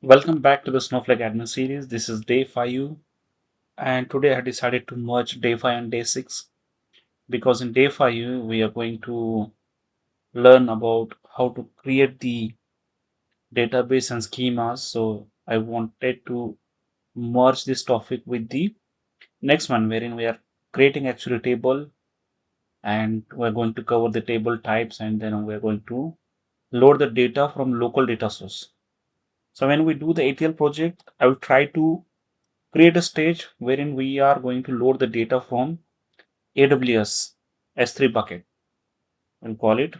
Welcome back to the Snowflake admin series. This is day 5, and today I decided to merge day 5 and day 6 because in day 5 we are going to learn about how to create the database and schemas. So I wanted to merge this topic with the next one, wherein we are creating actually a table and we're going to cover the table types, and then we're going to load the data from local data source. So when we do the ATL project, I will try to create a stage wherein we are going to load the data from AWS S3 bucket. We'll call it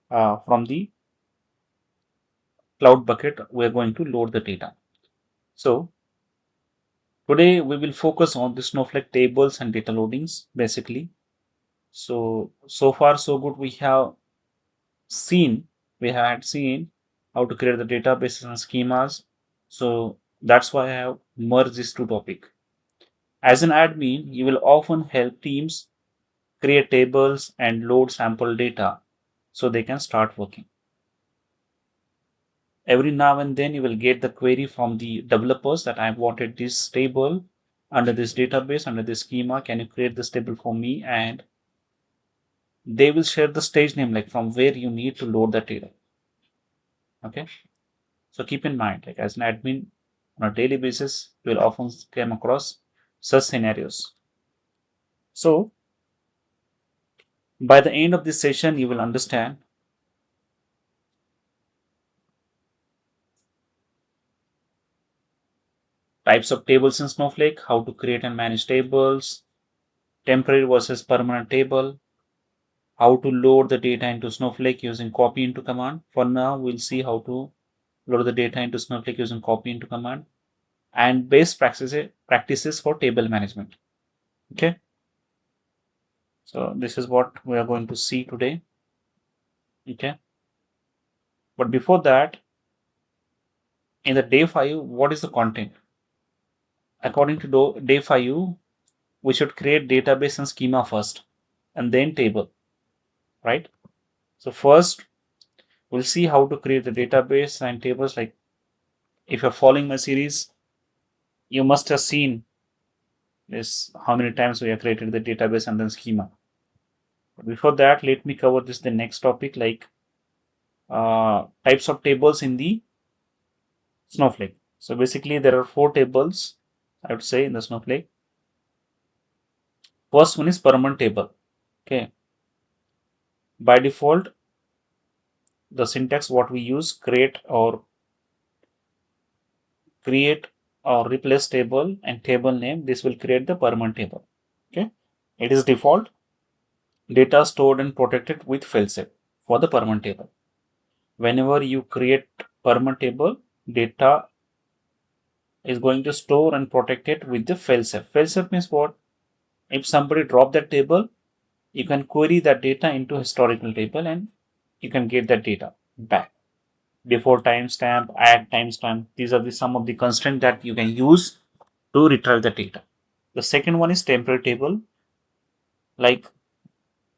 from the cloud bucket. We're going to load the data. So today we will focus on the Snowflake tables and data loadings basically. So far so good. Seen we had seen how to create the databases and schemas. So that's why I have merged these two topics. As an admin, you will often help teams create tables and load sample data so they can start working. Every now and then you will get the query from the developers that I wanted this table under this database, under this schema. Can you create this table for me? And they will share the stage name, like from where you need to load the data. Okay. So keep in mind, like as an admin on a daily basis, you will often come across such scenarios. So by the end of this session, you will understand types of tables in Snowflake, how to create and manage tables, temporary versus permanent table, how to load the data into Snowflake using copy into command. For now, we'll see how to load the data into Snowflake using copy into command, and best practices for table management. Okay. So this is what we are going to see today. Okay. But before that, in the day 5, what is the content? According to day 5, we should create database and schema first and then table, right? So first, we'll see how to create the database and tables. Like if you're following my series, you must have seen this how many times we have created the database and then schema. But before that, let me cover this the next topic, like types of tables in the Snowflake. So basically, there are 4 tables, I would say, in the Snowflake. First one is permanent table. Okay. By default, the syntax what we use create or replace table and table name. This will create the permanent table. Okay. It is default. Data stored and protected with failsafe for the permanent table. Whenever you create permanent table, data is going to store and protect it with the failsafe. Failsafe means what? If somebody drop that table, you can query that data into historical table and you can get that data back. Before timestamp, add timestamp. These are some of the constraints that you can use to retrieve the data. The second one is temporary table. Like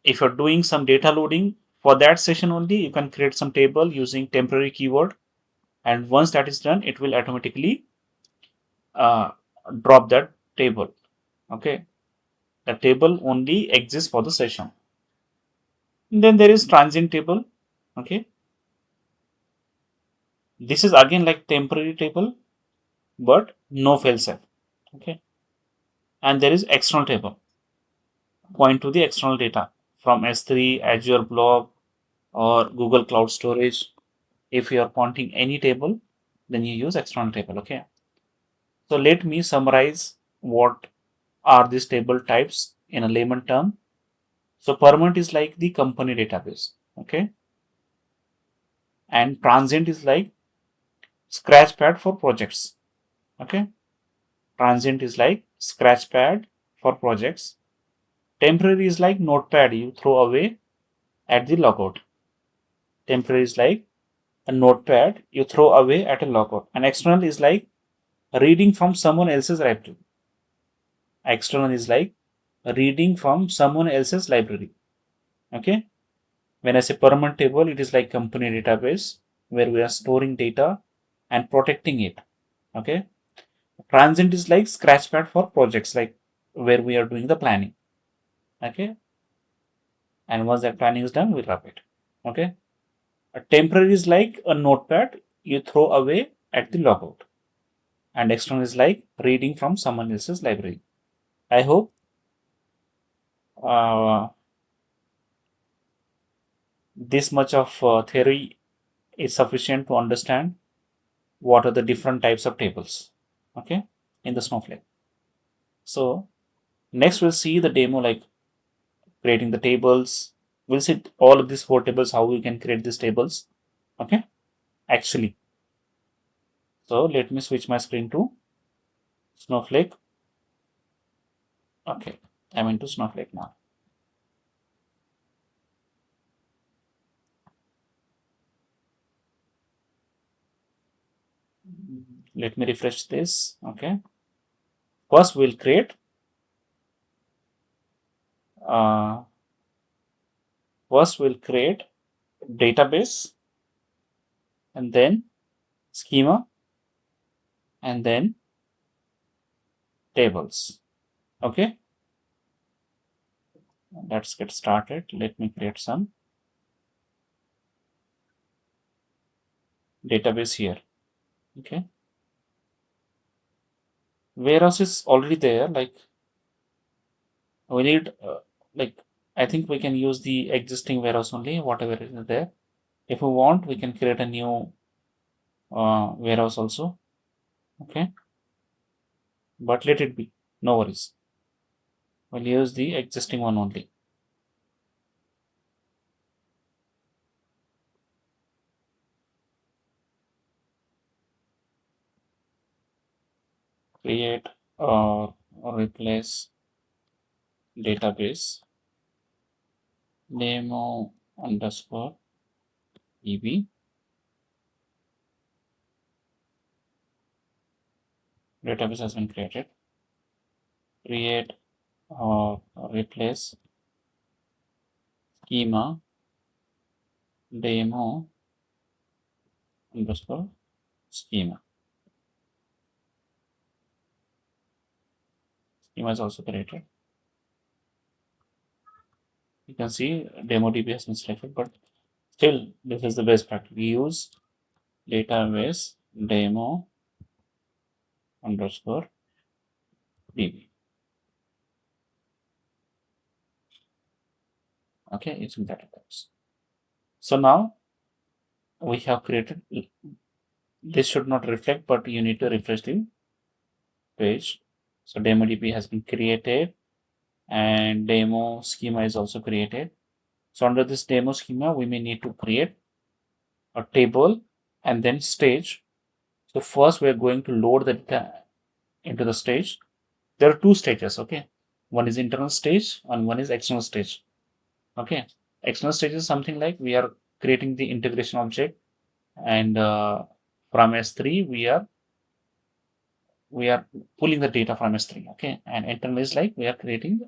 if you're doing some data loading for that session only, you can create some table using temporary keyword, and once that is done, it will automatically uh, drop that table. Okay, the table only exists for the session. And then there is transient table. Okay, this is again like temporary table, but no failsafe. Okay, and there is external table, point to the external data from S3, Azure Blob, or Google Cloud Storage. If you are pointing any table, then you use external table. Okay, so let me summarize what are these table types in a layman term. So permanent is like the company database. Okay, and transient is like scratchpad for projects. Okay, transient is like scratchpad for projects. Temporary is like notepad you throw away at the logout. Temporary is like a notepad you throw away at a logout. And external is like reading from someone else's library. External is like reading from someone else's library. Okay. When I say permanent table, it is like company database where we are storing data and protecting it. Okay. Transient is like scratchpad for projects, like where we are doing the planning. Okay. And once that planning is done, we wrap it. Okay. A temporary is like a notepad you throw away at the logout. And external is like reading from someone else's library. I hope uh, this much of theory is sufficient to understand what are the different types of tables, okay, in the Snowflake. So next we'll see the demo, like creating the tables. We'll see all of these four tables, how we can create these tables, okay, actually. So let me switch my screen to Snowflake. Okay, I'm into Snowflake now. Let me refresh this. Okay, first we'll create uh, database, and then schema, and then tables. Okay, let's get started. Let me create some database here. Okay, warehouse is already there. Like we need, like I think we can use the existing warehouse only, whatever is there. If we want, we can create a new warehouse also. Okay, but let it be. No worries. We'll use the existing one only. Create or replace database demo underscore eb. Database has been created. Create or replace schema demo underscore schema. Schema is also created. You can see demo DB has been selected, but still this is the best practice. We use database demo underscore DB. Okay, it's in database. So now we have created, this should not reflect, but you need to refresh the page. So demo DB has been created and demo schema is also created. So under this demo schema, we may need to create a table and then stage. So first we're going to load the data into the stage. There are two stages, okay? One is internal stage and one is external stage. Okay. External stage is something like we are creating the integration object, and from S3 we are pulling the data from S3. Okay. And internal is like we are creating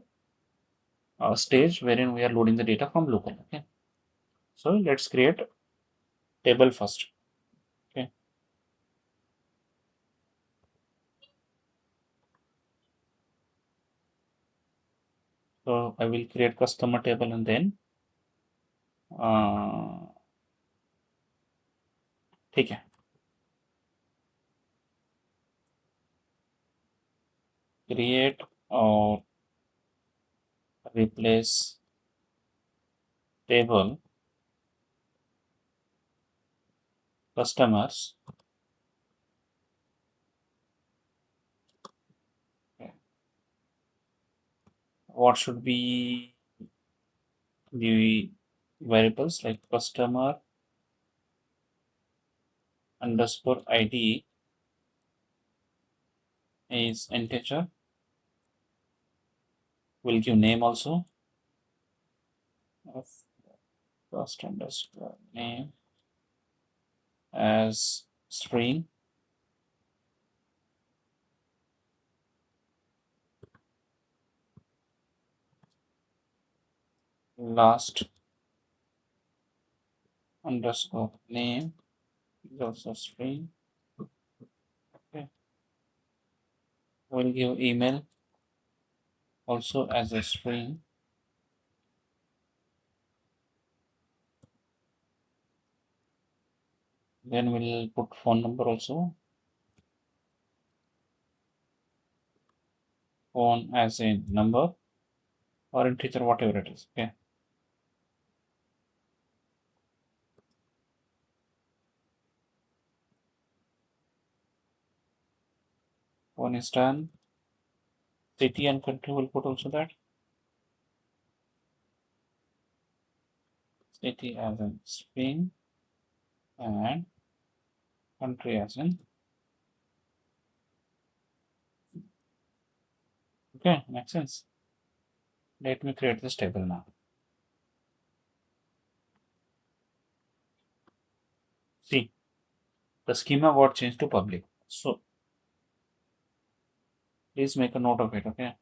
a stage wherein we are loading the data from local. Okay. So let's create table first. Okay. So I will create customer table and then ठीक है, create or replace table customers. Okay. What should be the variables, like customer underscore ID is integer. We'll give name also of first underscore name as string. Last underscore name is also string. We'll give email also as a string. Then we'll put phone number also. Phone as a number or integer, whatever it is. Okay. Phone is done. City and country will put also that. City as in Spain and country as in. Okay, makes sense. Let me create this table now. See, the schema got changed to public. So please make a note of it. Okay.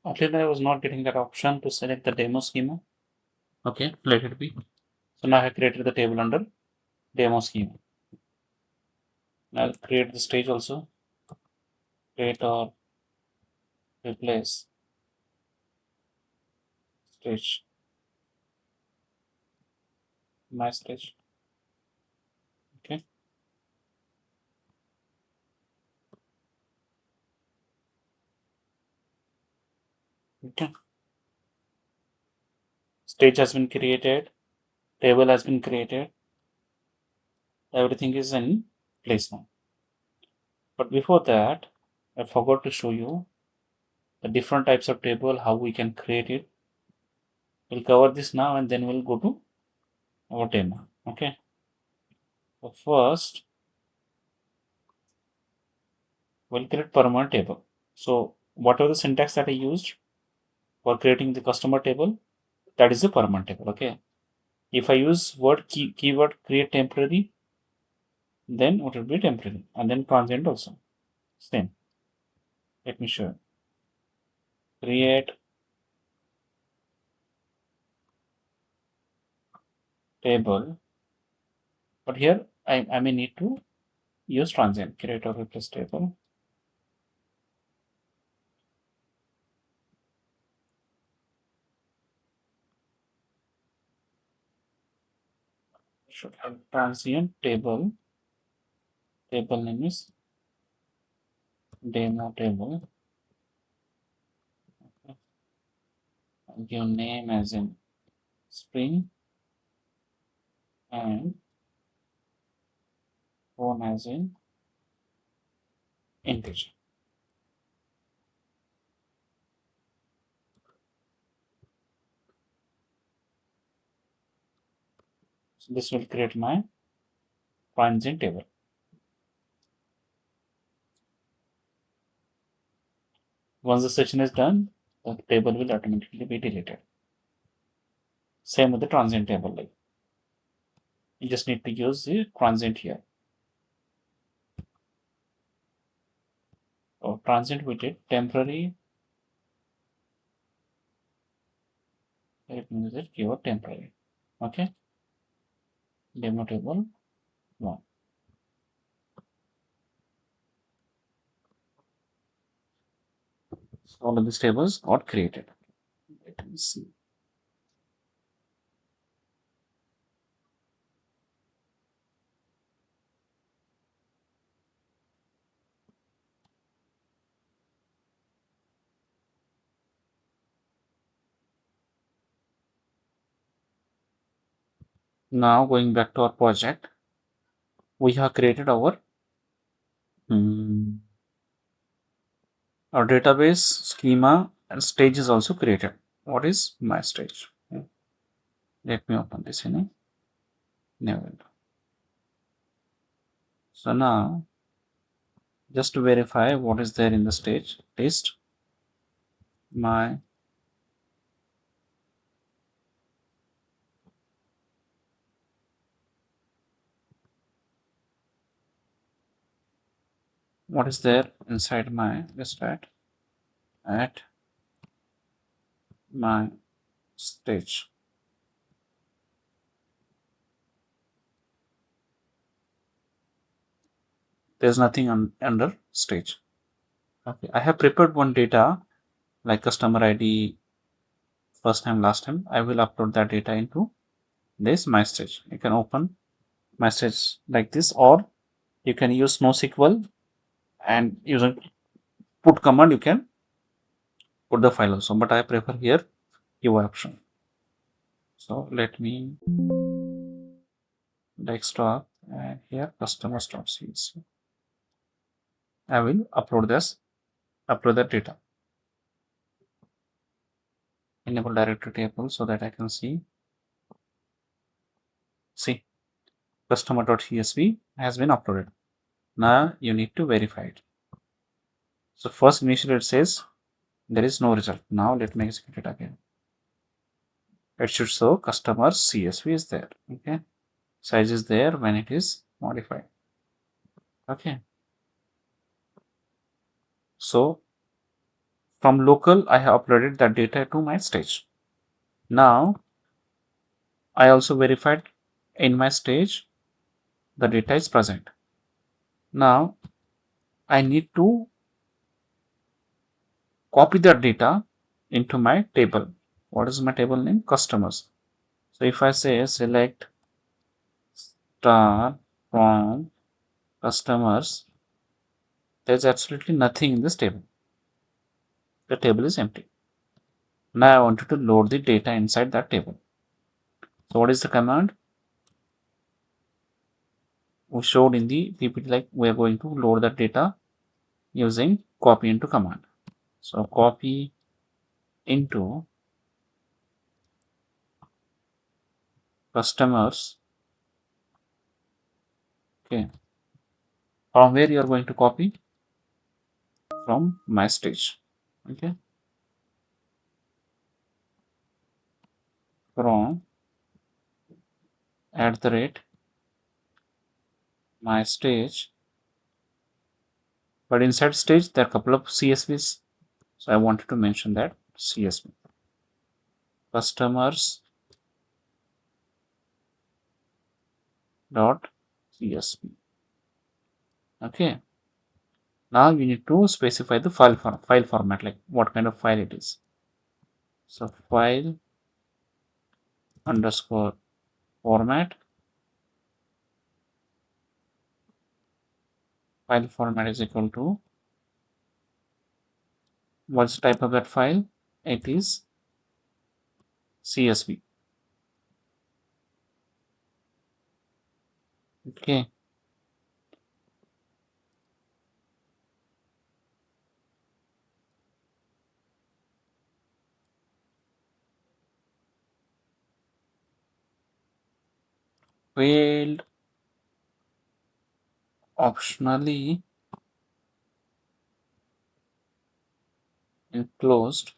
Earlier I was not getting that option to select the demo schema. Okay, let it be. So now I created the table under demo schema. Now I'll create the stage also. Create or replace stage. My stage. Okay. Okay. Stage has been created. Table has been created. Everything is in place now. But before that, I forgot to show you the different types of table, how we can create it. We'll cover this now and then we'll go to our demo. Okay. So first, we'll create permanent table. So whatever the syntax that I used for creating the customer table, that is the permanent table. Okay. If I use keyword create temporary, then it will be temporary, and then transient also. Same. Let me show you. Create table, but here I may need to use transient. Create or replace table. Should have transient table. Table name is demo table. Okay. Give name as in string and phone as in integer. So this will create my transient table. Once the session is done, the table will automatically be deleted. Same with the transient table. Like you just need to use the transient here. Or transient we did temporary. Let me use it keyword temporary. Okay. Demo table 1. So all of these tables got created. Let me see. Now going back to our project. we have created our database schema and stage is also created. What is my stage? Let me open this in a new window. So now just to verify what is there in the stage list, my what is there inside my list at my stage. There's nothing under stage. Okay, I have prepared one data like customer ID, first time, last time. I will upload that data into this my stage. You can open my stage like this, or you can use NoSQL and using put command you can put the file also. But I prefer here UI option. So let me desktop and here customers.csv. I will upload that data. Enable directory table so that I can see customer.csv has been uploaded. Now you need to verify it. So first initially it says there is no result. Now let me execute it again. It should show customer CSV is there. Okay. Size is there when it is modified. Okay. So from local, I have uploaded that data to my stage. Now I also verified in my stage the data is present. Now I need to copy that data into my table. What is my table name? Customers. So if I say select star from customers, there's absolutely nothing in this table. The table is empty. Now I wanted to load the data inside that table. So what is the command? We showed in the PPT, like we are going to load that data using copy into command. So copy into customers. Okay. From where you are going to copy? From my stage. Okay. From @ my stage. But inside stage there are a couple of CSVs. So I wanted to mention that CSV. Customers dot CSV. Okay. Now you need to specify the file format, like what kind of file it is. So file underscore format. File format is equal to, what's the type of that file? It is CSV. Okay. Failed optionally enclosed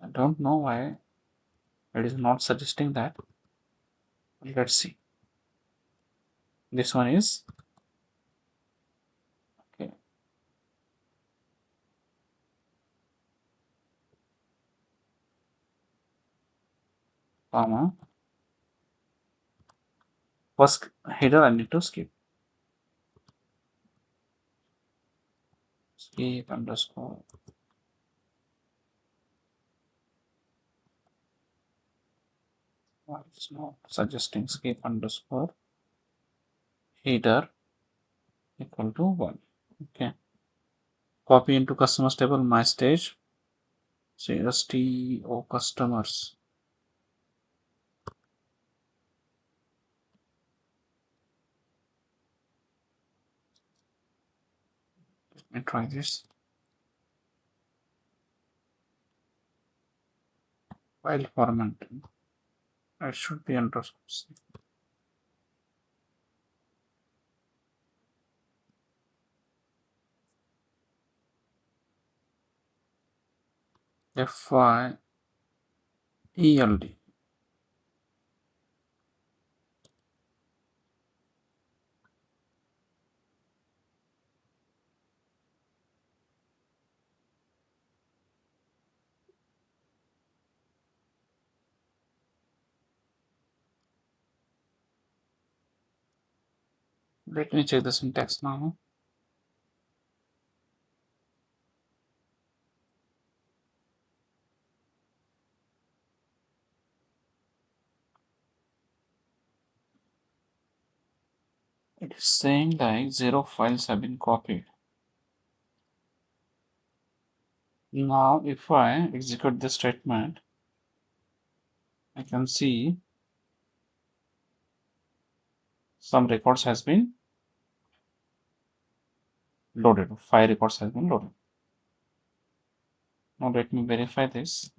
I don't know why it is not suggesting that. Let's see. This one is okay. Comma. First header I need to skip. Skip underscore. Why it's not suggesting skip underscore header equal to 1. Okay. Copy into customers table my stage. STO customers. Let me try this. File format. It should be underscore C. FIELD. Let me check the syntax now. It is saying like 0 files have been copied. Now, if I execute this statement, I can see some records has been loaded. 5 records has been loaded. Now let me verify this.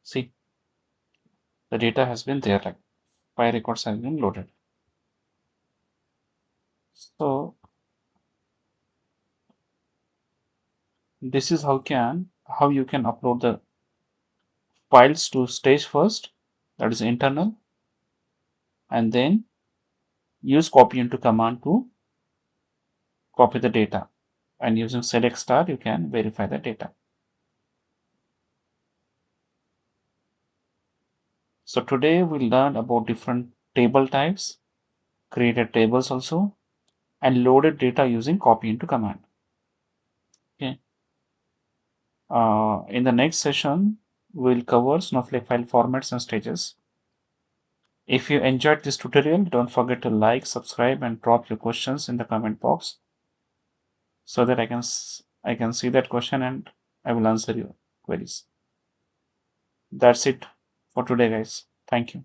See, the data has been there, like 5 records have been loaded. So this is how you can upload the files to stage first, that is internal, and then use copy into command to copy the data, and using select star you can verify the data. So today we learned about different table types, created tables also, and loaded data using copy into command. Okay. In the next session, we'll cover Snowflake file formats and stages. If you enjoyed this tutorial, don't forget to like, subscribe, and drop your questions in the comment box so that I can see that question and I will answer your queries. That's it for today, guys. Thank you.